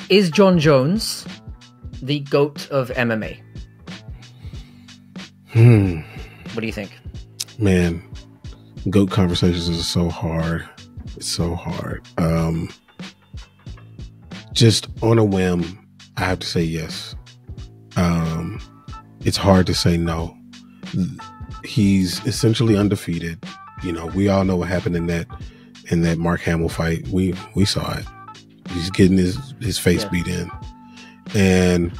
Is John Jones the GOAT of MMA? What do you think? Man, GOAT conversations is so hard. It's so hard. Just on a whim, I have to say yes. It's hard to say no. He's essentially undefeated. You know, we all know what happened in that Mark Hamill fight. We saw it. He's getting his face beat in. And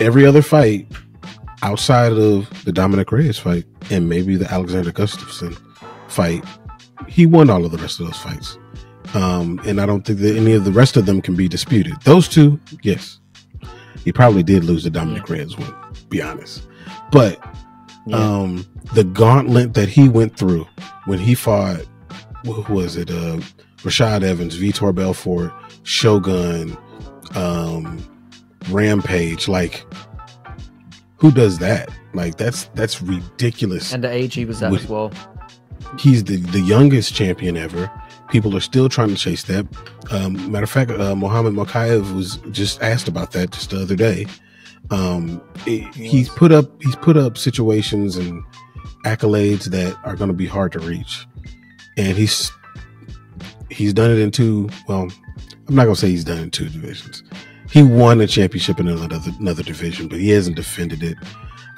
every other fight outside of the Dominic Reyes fight and maybe the Alexander Gustafsson fight, he won all of the rest of those fights. And I don't think that any of the rest of them can be disputed. Those two, yes. He probably did lose the Dominic Reyes one, be honest. But the gauntlet that he went through when he fought, what was it? Rashad Evans, Vitor Belfort, Shogun, Rampage. Like, who does that? Like, that's ridiculous. And the age he was at as well. He's the youngest champion ever. People are still trying to chase that. Matter of fact, Mohammed Mokaev was just asked about that just the other day. He's put up situations and accolades that are going to be hard to reach, and he's done it in two. Well, I'm not going to say he's done it in two divisions. He won a championship in another division, but he hasn't defended it.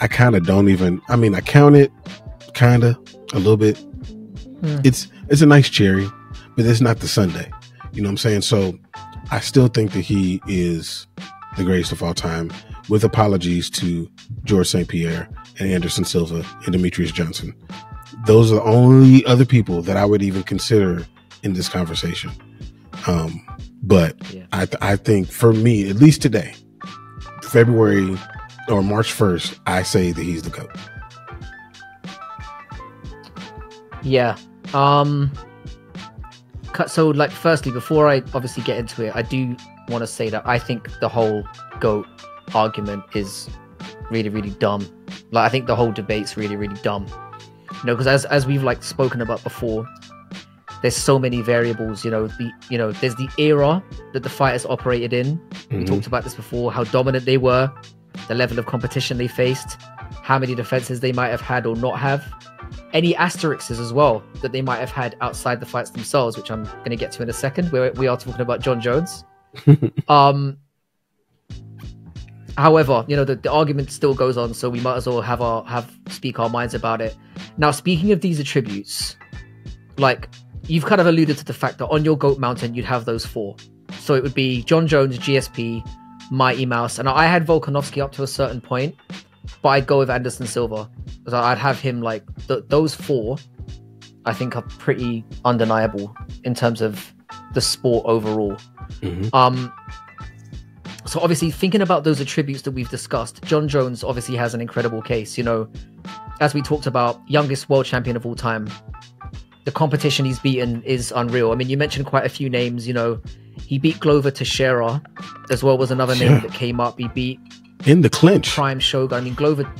I kind of don't even. I mean, I count it kind of a little bit. It's a nice cherry, but it's not the sundae. You know what I'm saying? So I still think that he is the greatest of all time, with apologies to George St. Pierre and Anderson Silva and Demetrius Johnson. Those are the only other people that I would even consider in this conversation. But I think for me, at least today, February or March 1st, I say that he's the GOAT. Yeah. So, like, firstly, before I obviously get into it, I do want to say that I think the whole GOAT argument is really, really dumb. Like, I think the whole debate's really, really dumb. You know, because as we've like spoken about before, there's so many variables. You know, there's the era that the fighters operated in. We talked about this before, how dominant they were, the level of competition they faced, how many defenses they might have had or not have, any asterisks as well that they might have had outside the fights themselves, which I'm going to get to in a second, where we are talking about John Jones. However, you know, the argument still goes on, so we might as well speak our minds about it. Now, speaking of these attributes, like, you've kind of alluded to the fact that on your GOAT mountain, you'd have those four. So it would be John Jones, GSP, Mighty Mouse, and I had Volkanovski up to a certain point, but I'd go with Anderson Silva. So I'd have him, like, those four, I think, are pretty undeniable in terms of the sport overall. So obviously, thinking about those attributes that we've discussed, John Jones obviously has an incredible case. You know, as we talked about, youngest world champion of all time. The competition he's beaten is unreal. I mean, you mentioned quite a few names. You know, he beat Glover Teixeira as well, was another name that came up. He beat in the clinch Prime Shogun. I mean, Glover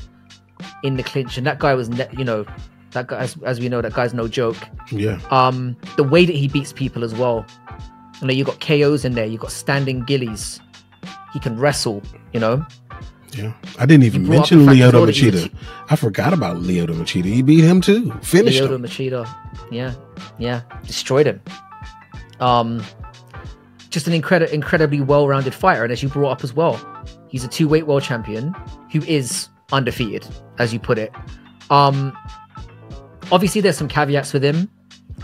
in the clinch, and that guy was, you know, that guy, as we know, that guy's no joke. Yeah. The way that he beats people as well. You know, you got KOs in there. You got standing gillies. He can wrestle, you know. Yeah, I didn't even mention Lyoto Machida. I forgot about Lyoto Machida. He beat him too. Finished him. Machida, yeah, destroyed him. Just an incredibly well-rounded fighter, and as you brought up as well, he's a two-weight world champion who is undefeated, as you put it. Obviously, there's some caveats with him.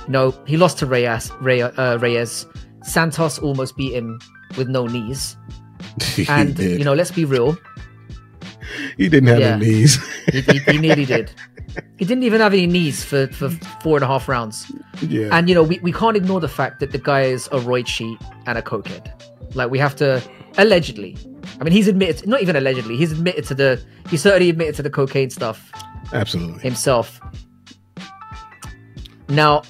You know, he lost to Reyes. Santos almost beat him with no knees. And, you know, let's be real. He didn't have any knees. he nearly did. He didn't even have any knees for 4.5 rounds. Yeah. And, you know, we can't ignore the fact that the guy is a roid cheat and a cokehead. Like, we have to, allegedly. I mean, he's admitted, not even allegedly, he certainly admitted to the cocaine stuff. Absolutely. Himself. Now,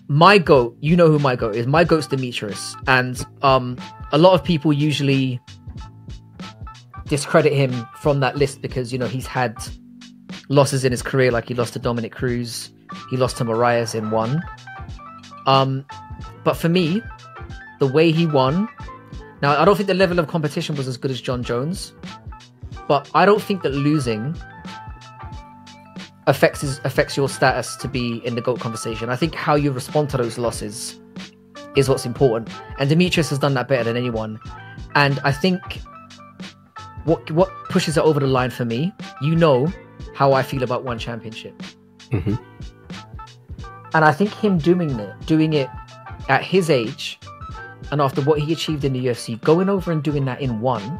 my GOAT, you know who my GOAT is. My GOAT's Demetrius. And a lot of people usually discredit him from that list because, you know, he's had losses in his career, like he lost to Dominic Cruz, he lost to Moraes in one. But for me, the way he won, now I don't think the level of competition was as good as John Jones, but I don't think that losing affects your status to be in the GOAT conversation. I think how you respond to those losses is what's important, and Demetrius has done that better than anyone. And I think what pushes it over the line for me, you know how I feel about one championship. Mm-hmm. And I think him doing it at his age and after what he achieved in the UFC, going over and doing that in one,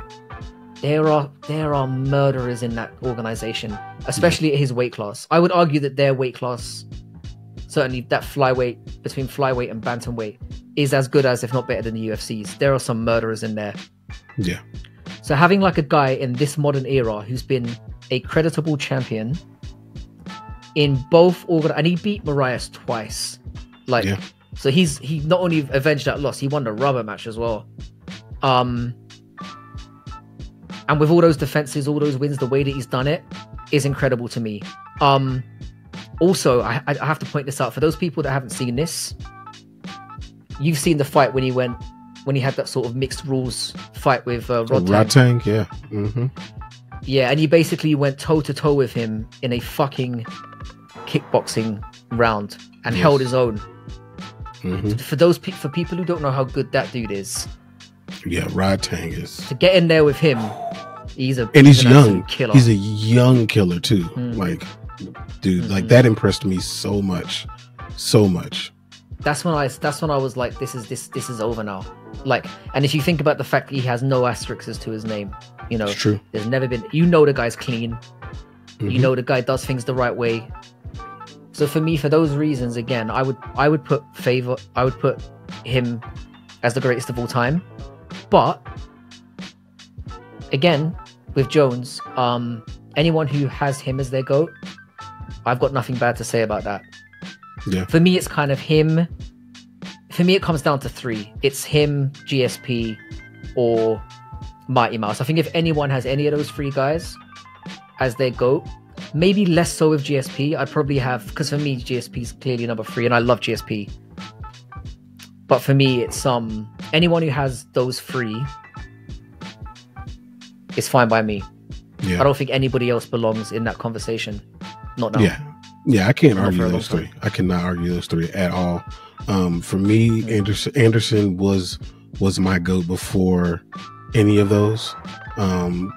there are murderers in that organization, especially at his weight class. I would argue that their weight class, certainly that flyweight, between flyweight and bantamweight, is as good as, if not better than, the UFC's. There are some murderers in there. Yeah. So having like a guy in this modern era who's been a creditable champion in both and he beat Moraes twice. Like, yeah. So he not only avenged that loss, he won the rubber match as well. And with all those defenses, all those wins, the way that he's done it is incredible to me. Also, I have to point this out for those people that haven't seen this. You've seen the fight when he had that sort of mixed rules fight with Rodtang, yeah. Mm-hmm. Yeah, and he basically went toe to toe with him in a fucking kickboxing round and held his own. Mm-hmm. For people who don't know how good that dude is, yeah, Rodtang is, to get in there with him, he's young killer. He's a young killer too. Like, dude, like that impressed me so much. That's when I was like, this is over now. Like, and if you think about the fact that he has no asterisks to his name, you know, it's true. There's never been, you know, the guy's clean. Mm-hmm. You know, the guy does things the right way. So for me, for those reasons, again, I would put him as the greatest of all time. But again, with Jones, anyone who has him as their GOAT, I've got nothing bad to say about that. Yeah. For me, it's kind of him. For me, it comes down to three. It's him, GSP, or Mighty Mouse. I think if anyone has any of those three guys as their GOAT, maybe less so with GSP. I'd probably have, because for me, GSP is clearly number 3, and I love GSP. But for me, it's anyone who has those 3 is fine by me. Yeah. I don't think anybody else belongs in that conversation. Not now. Yeah, I can't argue those 3. I cannot argue those 3 at all. For me, Anderson was my GOAT before any of those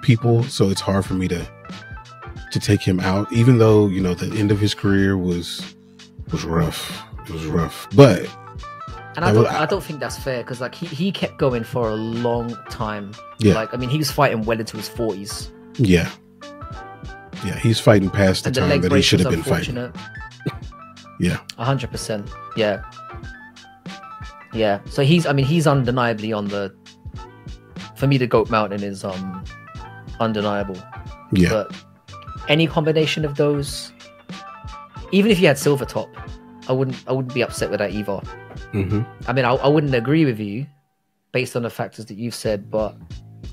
people, so it's hard for me to take him out, even though, you know, the end of his career was rough. It was rough, but I don't think that's fair, because like he kept going for a long time. Yeah. Like, I mean, he was fighting well into his 40s. Yeah, he's fighting past the time that he should have been fighting. Yeah, 100%. Yeah. So he's undeniably on the. For me, the GOAT mountain is undeniable. Yeah. But any combination of those, even if you had Silver Top, I wouldn't be upset with that either. Mm-hmm. I mean, I wouldn't agree with you based on the factors that you've said, but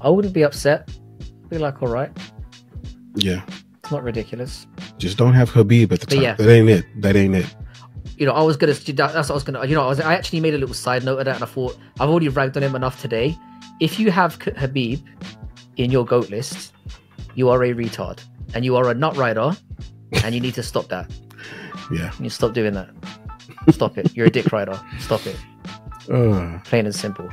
I wouldn't be upset. I'd be like, all right. Yeah. It's not ridiculous. Just don't have Khabib at the top. Yeah. That ain't it. You know, that's what I was gonna. You know, I actually made a little side note of that, and I thought I've already ragged on him enough today. If you have Khabib in your GOAT list, you are a retard, and you are a nut rider, and you need to stop that. Yeah. You stop doing that. Stop it. You're a dick rider. Stop it. Plain and simple.